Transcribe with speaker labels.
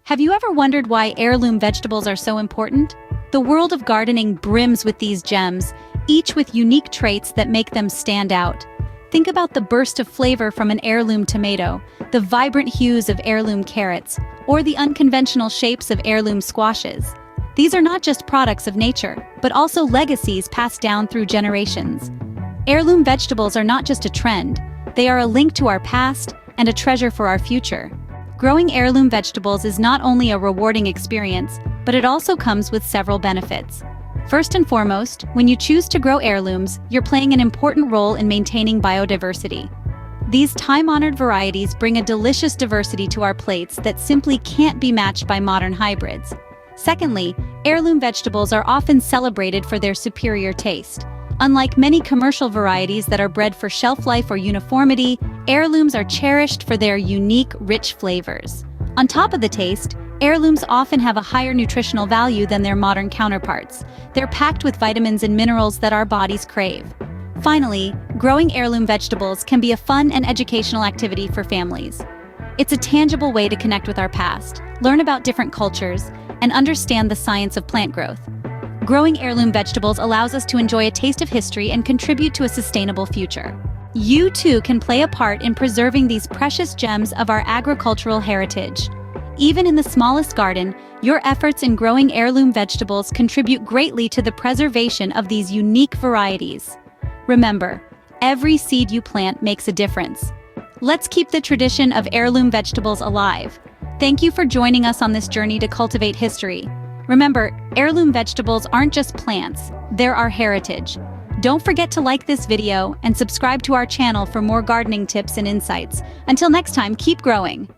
Speaker 1: Have you ever wondered why heirloom vegetables are so important? The world of gardening brims with these gems, each with unique traits that make them stand out. Think about the burst of flavor from an heirloom tomato, the vibrant hues of heirloom carrots, or the unconventional shapes of heirloom squashes. These are not just products of nature, but also legacies passed down through generations. Heirloom vegetables are not just a trend, they are a link to our past and a treasure for our future. Growing heirloom vegetables is not only a rewarding experience, but it also comes with several benefits. First and foremost, when you choose to grow heirlooms, you're playing an important role in maintaining biodiversity. These time-honored varieties bring a delicious diversity to our plates that simply can't be matched by modern hybrids. Secondly, heirloom vegetables are often celebrated for their superior taste. Unlike many commercial varieties that are bred for shelf life or uniformity, heirlooms are cherished for their unique, rich flavors. On top of the taste, heirlooms often have a higher nutritional value than their modern counterparts. They're packed with vitamins and minerals that our bodies crave. Finally, growing heirloom vegetables can be a fun and educational activity for families. It's a tangible way to connect with our past, learn about different cultures, and understand the science of plant growth. Growing heirloom vegetables allows us to enjoy a taste of history and contribute to a sustainable future. You too can play a part in preserving these precious gems of our agricultural heritage. Even in the smallest garden, your efforts in growing heirloom vegetables contribute greatly to the preservation of these unique varieties. Remember, every seed you plant makes a difference. Let's keep the tradition of heirloom vegetables alive. Thank you for joining us on this journey to cultivate history. Remember, heirloom vegetables aren't just plants, they're our heritage. Don't forget to like this video and subscribe to our channel for more gardening tips and insights. Until next time, keep growing.